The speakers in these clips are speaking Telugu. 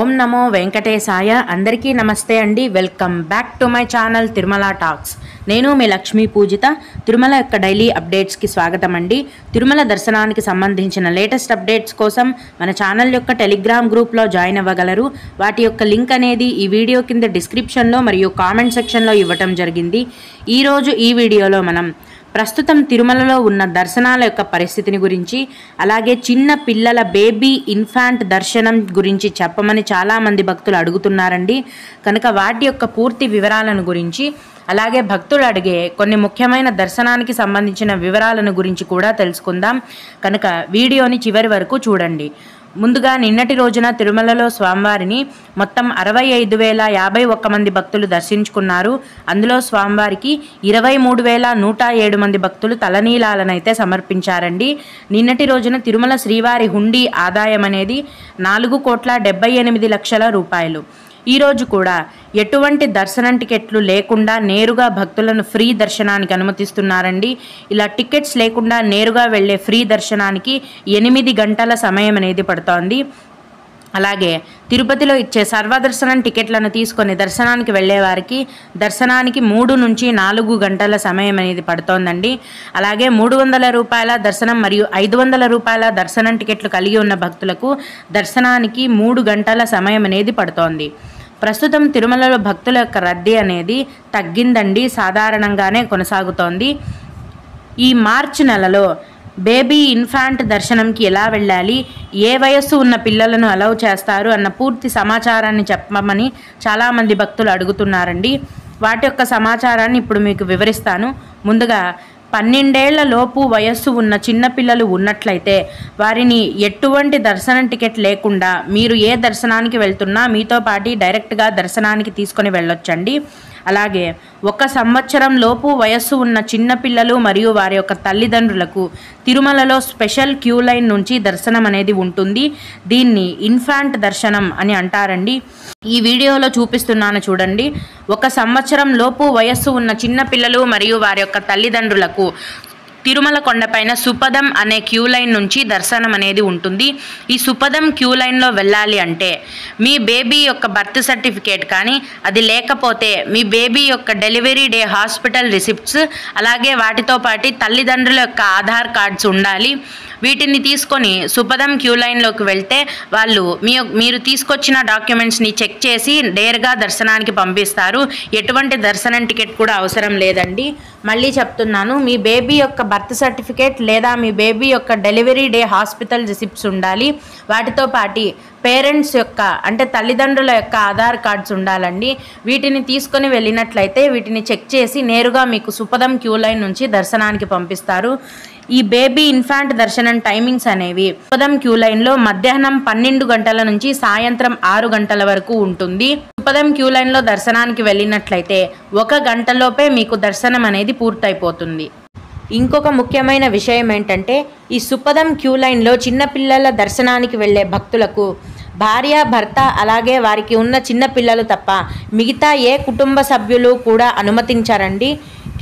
ఓం నమో వెంకటేశాయ. అందరికీ నమస్తే అండి. Welcome back to my channel Tirumala talks. నేను మీ లక్ష్మీ పూజిత. తిరుమల యొక్క డైలీ అప్డేట్స్కి స్వాగతం అండి. తిరుమల దర్శనానికి సంబంధించిన లేటెస్ట్ అప్డేట్స్ కోసం మన ఛానల్ యొక్క టెలిగ్రామ్ గ్రూప్లో జాయిన్ అవ్వగలరు. వాటి యొక్క లింక్ అనేది ఈ వీడియో కింద డిస్క్రిప్షన్లో మరియు కామెంట్ సెక్షన్లో ఇవ్వటం జరిగింది. ఈరోజు ఈ వీడియోలో మనం ప్రస్తుతం తిరుమలలో ఉన్న దర్శనాల యొక్క పరిస్థితిని గురించి, అలాగే చిన్న పిల్లల బేబీ ఇన్ఫాంట్ దర్శనం గురించి చెప్పమని చాలామంది భక్తులు అడుగుతున్నారండి. కనుక వాటి యొక్క పూర్తి వివరాలను గురించి, అలాగే భక్తులు అడిగే కొన్ని ముఖ్యమైన దర్శనానికి సంబంధించిన వివరాలను గురించి కూడా తెలుసుకుందాం. కనుక వీడియోని చివరి వరకు చూడండి. ముందుగా నిన్నటి రోజున తిరుమలలో స్వామివారిని మొత్తం 65,051 మంది భక్తులు దర్శించుకున్నారు. అందులో స్వామివారికి 23,107 మంది భక్తులు తలనీలాలనైతే సమర్పించారండి. నిన్నటి రోజున తిరుమల శ్రీవారి హుండీ ఆదాయం అనేది 4,78,00,000 రూపాయలు. ఈరోజు కూడా ఎటువంటి దర్శనం టికెట్లు లేకుండా నేరుగా భక్తులను ఫ్రీ దర్శనానికి అనుమతిస్తున్నారండి. ఇలా టికెట్స్ లేకుండా నేరుగా వెళ్ళే ఫ్రీ దర్శనానికి 8 గంటల సమయం అనేది పడుతోంది. అలాగే తిరుపతిలో ఇచ్చే సర్వదర్శనం టికెట్లను తీసుకొని దర్శనానికి వెళ్ళే వారికి దర్శనానికి 3 నుంచి 4 గంటల సమయం అనేది పడుతోందండి. అలాగే 300 రూపాయల దర్శనం మరియు 500 రూపాయల దర్శనం టికెట్లు కలిగి ఉన్న భక్తులకు దర్శనానికి 3 గంటల సమయం అనేది పడుతోంది. ప్రస్తుతం తిరుమలలో భక్తుల యొక్క రద్దీ అనేది తగ్గిందండి, సాధారణంగానే కొనసాగుతోంది. ఈ మార్చి నెలలో బేబీ ఇన్ఫాంట్ దర్శనంకి ఎలా వెళ్ళాలి, ఏ వయస్సు ఉన్న పిల్లలను అలౌ చేస్తారు అన్న పూర్తి సమాచారాన్ని చెప్పమని చాలామంది భక్తులు అడుగుతున్నారండి. వాటి యొక్క సమాచారాన్ని ఇప్పుడు మీకు వివరిస్తాను. ముందుగా 12 లోపు వయస్సు ఉన్న చిన్నపిల్లలు ఉన్నట్లయితే వారిని ఎటువంటి దర్శనం టికెట్ లేకుండా మీరు ఏ దర్శనానికి వెళ్తున్నా మీతో పాటు డైరెక్ట్గా దర్శనానికి తీసుకొని వెళ్ళొచ్చండి. అలాగే 1 సంవత్సరం లోపు వయస్సు ఉన్న చిన్నపిల్లలు మరియు వారి యొక్క తల్లిదండ్రులకు తిరుమలలో స్పెషల్ క్యూ లైన్ నుంచి దర్శనం అనేది ఉంటుంది. దీన్ని ఇన్ఫాంట్ దర్శనం అని అంటారండి. ఈ వీడియోలో చూపిస్తున్నాను చూడండి. 1 సంవత్సరం లోపు వయస్సు ఉన్న చిన్నపిల్లలు మరియు వారి యొక్క తల్లిదండ్రులకు తిరుమల కొండపైన సుపదం అనే క్యూ లైన్ నుంచి దర్శనం అనేది ఉంటుంది. ఈ సుపదం క్యూ లైన్లో వెళ్ళాలి అంటే మీ బేబీ యొక్క బర్త్ సర్టిఫికేట్ కానీ, అది లేకపోతే మీ బేబీ యొక్క డెలివరీ డే హాస్పిటల్ రిసిప్ట్స్, అలాగే వాటితో పాటు తల్లిదండ్రుల యొక్క ఆధార్ కార్డ్స్ ఉండాలి. వీటిని తీసుకొని సుపదం క్యూ లైన్లోకి వెళ్తే వాళ్ళు మీరు తీసుకొచ్చిన డాక్యుమెంట్స్ని చెక్ చేసి నేరుగా దర్శనానికి పంపిస్తారు. ఎటువంటి దర్శనం టికెట్ కూడా అవసరం లేదండి. మళ్ళీ చెప్తున్నాను, మీ బేబీ యొక్క బర్త్ సర్టిఫికేట్ లేదా మీ బేబీ యొక్క డెలివరీ డే హాస్పిటల్ రిసిప్ట్స్ ఉండాలి. వాటితో పాటు పేరెంట్స్ యొక్క అంటే తల్లిదండ్రుల యొక్క ఆధార్ కార్డ్స్ ఉండాలండి. వీటిని తీసుకొని వెళ్ళినట్లయితే వీటిని చెక్ చేసి నేరుగా మీకు సుపదం క్యూ లైన్ నుంచి దర్శనానికి పంపిస్తారు. ఈ బేబీ ఇన్ఫాంట్ దర్శనం టైమింగ్స్ అనేవి సుపదం క్యూ లైన్లో మధ్యాహ్నం 12 గంటల నుంచి సాయంత్రం 6 గంటల వరకు ఉంటుంది. సుపదం క్యూ లైన్లో దర్శనానికి వెళ్ళినట్లయితే 1 గంటలోపే మీకు దర్శనం అనేది పూర్తయిపోతుంది. ఇంకొక ముఖ్యమైన విషయం ఏంటంటే, ఈ సుపదం క్యూ లైన్లో చిన్నపిల్లల దర్శనానికి వెళ్ళే భక్తులకు భార్య, భర్త, అలాగే వారికి ఉన్న చిన్నపిల్లలు తప్ప మిగతా ఏ కుటుంబ సభ్యులు కూడా అనుమతించారండి.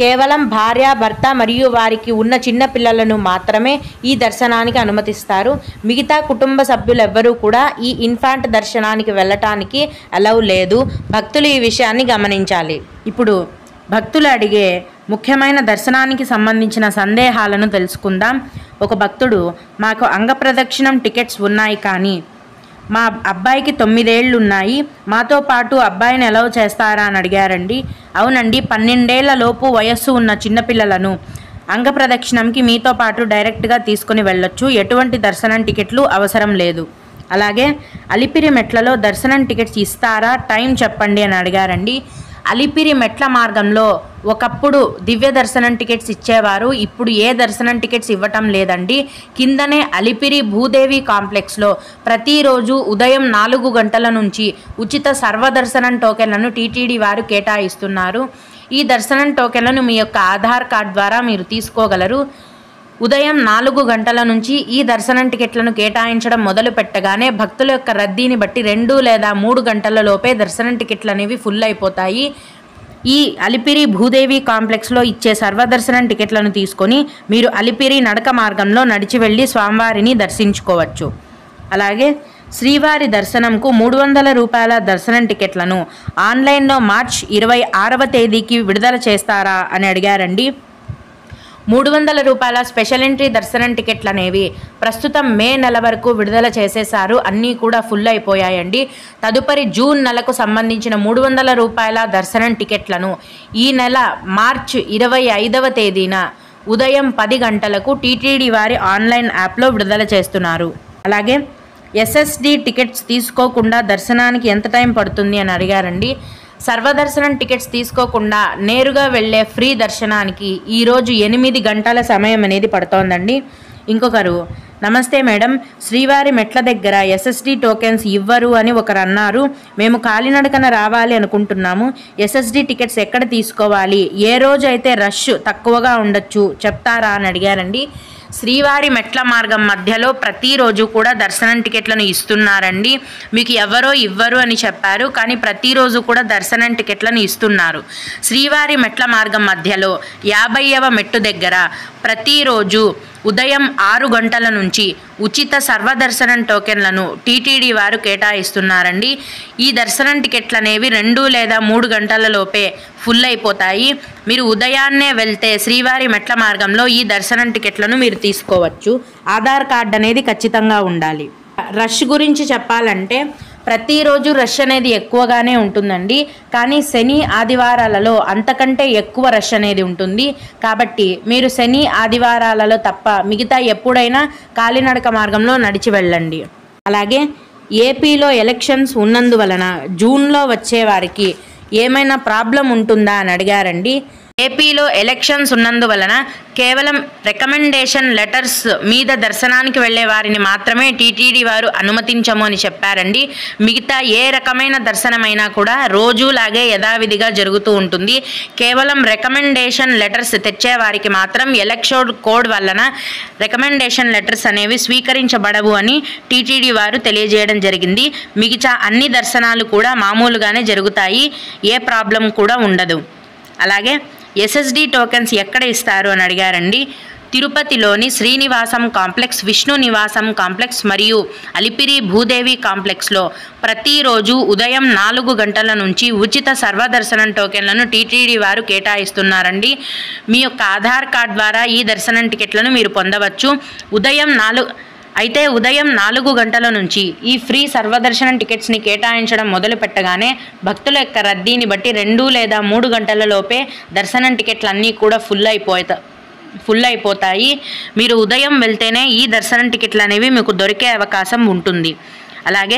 కేవలం భార్య, భర్త మరియు వారికి ఉన్న చిన్న పిల్లలను మాత్రమే ఈ దర్శనానికి అనుమతిస్తారు. మిగతా కుటుంబ సభ్యులెవ్వరూ కూడా ఈ ఇన్ఫాంట్ దర్శనానికి వెళ్ళటానికి అలౌ లేదు. భక్తులు ఈ విషయాన్ని గమనించాలి. ఇప్పుడు భక్తులు అడిగే ముఖ్యమైన దర్శనానికి సంబంధించిన సందేహాలను తెలుసుకుందాం. ఒక భక్తుడు, మాకు అంగప్రదక్షిణం టికెట్స్ ఉన్నాయి కానీ మా అబ్బాయికి 9 ఏళ్ళు ఉన్నాయి, మాతో పాటు అబ్బాయిని అలౌ చేస్తారా అని అడిగారండి. అవునండి, 12 లోపు వయస్సు ఉన్న చిన్నపిల్లలను అంగప్రదక్షిణంకి మీతో పాటు డైరెక్ట్గా తీసుకుని వెళ్ళొచ్చు. ఎటువంటి దర్శనం టికెట్లు అవసరం లేదు. అలాగే అలిపిరి మెట్లలో దర్శనం టికెట్స్ ఇస్తారా, టైం చెప్పండి అని అడిగారండి. అలిపిరి మెట్ల మార్గంలో ఒకప్పుడు దివ్య దర్శనం టికెట్స్ ఇచ్చేవారు. ఇప్పుడు ఏ దర్శనం టికెట్స్ ఇవ్వటం లేదండి. కిందనే అలిపిరి భూదేవి కాంప్లెక్స్లో ప్రతిరోజు ఉదయం 4 గంటల నుంచి ఉచిత సర్వదర్శనం టోకెన్లను టీటీడీ వారు కేటాయిస్తున్నారు. ఈ దర్శనం టోకెన్లను మీ యొక్క ఆధార్ కార్డ్ ద్వారా మీరు తీసుకోగలరు. ఉదయం 4 గంటల నుంచి ఈ దర్శనం టికెట్లను కేటాయించడం మొదలు పెట్టగానే భక్తుల యొక్క రద్దీని బట్టి 2 లేదా 3 గంటల లోపే దర్శనం టికెట్లు అనేవి ఫుల్ అయిపోతాయి. ఈ అలిపిరి భూదేవి కాంప్లెక్స్లో ఇచ్చే సర్వదర్శనం టికెట్లను తీసుకొని మీరు అలిపిరి నడక మార్గంలో నడిచి వెళ్ళి స్వామివారిని దర్శించుకోవచ్చు. అలాగే శ్రీవారి దర్శనంకు 300 రూపాయల దర్శనం టికెట్లను ఆన్లైన్లో మార్చ్ 26వ తేదీకి విడుదల చేస్తారా అని అడిగారండి. 300 రూపాయల స్పెషల్ ఎంట్రీ దర్శనం టికెట్లు అనేవి ప్రస్తుతం మే నెల వరకు విడుదల చేసేశారు. అన్నీ కూడా ఫుల్ అయిపోయాయండి. తదుపరి జూన్ నెలకు సంబంధించిన 300 రూపాయల దర్శనం టికెట్లను ఈ నెల మార్చ్ 25వ తేదీన ఉదయం 10 గంటలకు టీటీడీ వారి ఆన్లైన్ యాప్లో విడుదల చేస్తున్నారు. అలాగే ఎస్ఎస్డి టికెట్స్ తీసుకోకుండా దర్శనానికి ఎంత టైం పడుతుంది అని అడిగారండి. సర్వదర్శనం టికెట్స్ తీసుకోకుండా నేరుగా వెళ్ళే ఫ్రీ దర్శనానికి ఈరోజు 8 గంటల సమయం అనేది పడుతోందండి. ఇంకొకరు, నమస్తే మేడం, శ్రీవారి మెట్ల దగ్గర ఎస్ఎస్డి టోకెన్స్ ఇవ్వరు అని ఒకరు అన్నారు. మేము కాలినడకన రావాలి అనుకుంటున్నాము. ఎస్ఎస్డి టికెట్స్ ఎక్కడ తీసుకోవాలి? ఏ రోజు అయితే రష్ తక్కువగా ఉండొచ్చు చెప్తారా అని అడిగారండి. శ్రీవారి మెట్ల మార్గం మధ్యలో ప్రతిరోజు కూడా దర్శనం టికెట్లను ఇస్తున్నారండి. మీకు ఎవరో ఇవ్వరు అని చెప్పారు, కానీ ప్రతిరోజు కూడా దర్శనం టికెట్లను ఇస్తున్నారు. శ్రీవారి మెట్ల మార్గం మధ్యలో 50వ మెట్టు దగ్గర ప్రతిరోజు ఉదయం 6 గంటల నుంచి ఉచిత సర్వదర్శనం టోకెన్లను టీటీడీ వారు కేటాయిస్తున్నారండి. ఈ దర్శనం టికెట్లు అనేవి 2 లేదా 3 గంటల లోపే ఫుల్ అయిపోతాయి. మీరు ఉదయాన్నే వెళ్తే శ్రీవారి మెట్ల మార్గంలో ఈ దర్శనం టికెట్లను మీరు తీసుకోవచ్చు. ఆధార్ కార్డు అనేది ఖచ్చితంగా ఉండాలి. రష్ గురించి చెప్పాలంటే ప్రతిరోజు రష్ అనేది ఎక్కువగానే ఉంటుందండి. కానీ శని ఆదివారాలలో అంతకంటే ఎక్కువ రష్ అనేది ఉంటుంది. కాబట్టి మీరు శని ఆదివారాలలో తప్ప మిగతా ఎప్పుడైనా కాలినడక మార్గంలో నడిచి వెళ్ళండి. అలాగే ఏపీలో ఎలక్షన్స్ ఉన్నందువలన జూన్లో వచ్చే వారికి ఏమైనా ప్రాబ్లం ఉంటుందా అని అడిగారండి. ఏపీలో ఎలక్షన్స్ ఉన్నందువలన కేవలం రికమెండేషన్ లెటర్స్ మీద దర్శనానికి వెళ్లే వారిని మాత్రమే టీటీడీ వారు అనుమతించము అని చెప్పారండి. మిగతా ఏ రకమైన దర్శనమైనా కూడా రోజులాగే యథావిధిగా జరుగుతూ ఉంటుంది. కేవలం రికమెండేషన్ లెటర్స్ తెచ్చే వారికి మాత్రం ఎలక్షన్ కోడ్ వలన రికమెండేషన్ లెటర్స్ అనేవి స్వీకరించబడవు అని టీటీడీ వారు తెలియజేయడం జరిగింది. మిగతా అన్ని దర్శనాలు కూడా మామూలుగానే జరుగుతాయి. ఏ ప్రాబ్లం కూడా ఉండదు. అలాగే ఎస్ఎస్డి టోకెన్స్ ఎక్కడ ఇస్తారు అని అడిగారండి. తిరుపతిలోని శ్రీనివాసం కాంప్లెక్స్, విష్ణు నివాసం కాంప్లెక్స్ మరియు అలిపిరి భూదేవి కాంప్లెక్స్లో ప్రతిరోజు ఉదయం 4 గంటల నుంచి ఉచిత సర్వదర్శనం టోకెన్లను టీటీడీ వారు కేటాయిస్తున్నారండి. మీ యొక్క ఆధార్ కార్డ్ ద్వారా ఈ దర్శనం టికెట్లను మీరు పొందవచ్చు. ఉదయం 4 గంటల నుంచి ఈ ఫ్రీ సర్వదర్శనం టికెట్స్ని కేటాయించడం మొదలు పెట్టగానే భక్తుల యొక్క రద్దీని బట్టి 2 లేదా 3 గంటల లోపే దర్శనం టికెట్లు అన్నీ కూడా ఫుల్ అయిపోతాయి. మీరు ఉదయం వెళ్తేనే ఈ దర్శనం టికెట్లు అనేవి మీకు దొరికే అవకాశం ఉంటుంది. అలాగే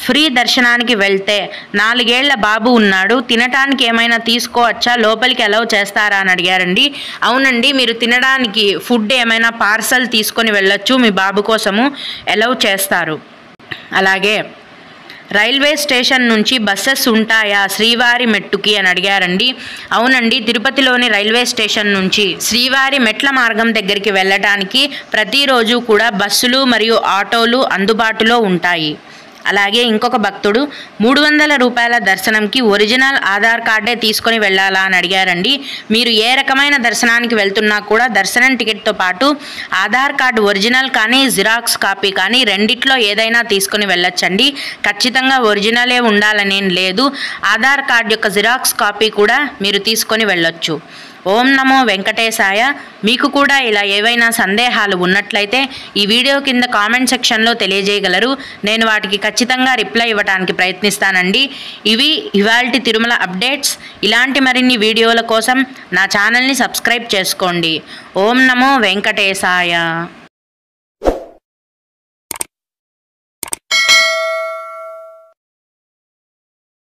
ఫ్రీ దర్శనానికి వెళ్తే 4 ఏళ్ల బాబు ఉన్నాడు, తినటానికి ఏమైనా తీసుకోవచ్చా, లోపలికి అలౌ చేస్తారా అని అడిగారండి. అవునండి, మీరు తినడానికి ఫుడ్ ఏమైనా పార్సల్ తీసుకొని వెళ్ళొచ్చు. మీ బాబు కోసము అలౌ చేస్తారు. అలాగే రైల్వే స్టేషన్ నుంచి బస్సెస్ ఉంటాయా శ్రీవారి మెట్టుకి అని అడిగారండి. అవునండి, తిరుపతిలోని రైల్వే స్టేషన్ నుంచి శ్రీవారి మెట్ల మార్గం దగ్గరికి వెళ్ళడానికి ప్రతిరోజు కూడా బస్సులు మరియు ఆటోలు అందుబాటులో ఉంటాయి. అలాగే ఇంకొక భక్తుడు 300 రూపాయల దర్శనంకి ఒరిజినల్ ఆధార్ కార్డే తీసుకొని వెళ్ళాలా అని అడిగారండి. మీరు ఏ రకమైన దర్శనానికి వెళ్తున్నా కూడా దర్శనం టికెట్తో పాటు ఆధార్ కార్డు ఒరిజినల్ కానీ జిరాక్స్ కాపీ కానీ రెండిట్లో ఏదైనా తీసుకొని వెళ్ళొచ్చండి. ఖచ్చితంగా ఒరిజినలే ఉండాలనేం లేదు. ఆధార్ కార్డు యొక్క జిరాక్స్ కాపీ కూడా మీరు తీసుకొని వెళ్ళొచ్చు. ఓం నమో వెంకటేశాయ. మీకు కూడా ఇలా ఏవైనా సందేహాలు ఉన్నట్లయితే ఈ వీడియో కింద కామెంట్ సెక్షన్లో తెలియజేయగలరు. నేను వాటికి ఖచ్చితంగా రిప్లై ఇవ్వడానికి ప్రయత్నిస్తానండి. ఇవి ఇవాల్టి తిరుమల అప్డేట్స్. ఇలాంటి మరిన్ని వీడియోల కోసం నా ఛానల్ని సబ్స్క్రైబ్ చేసుకోండి. ఓం నమో వెంకటేశాయ.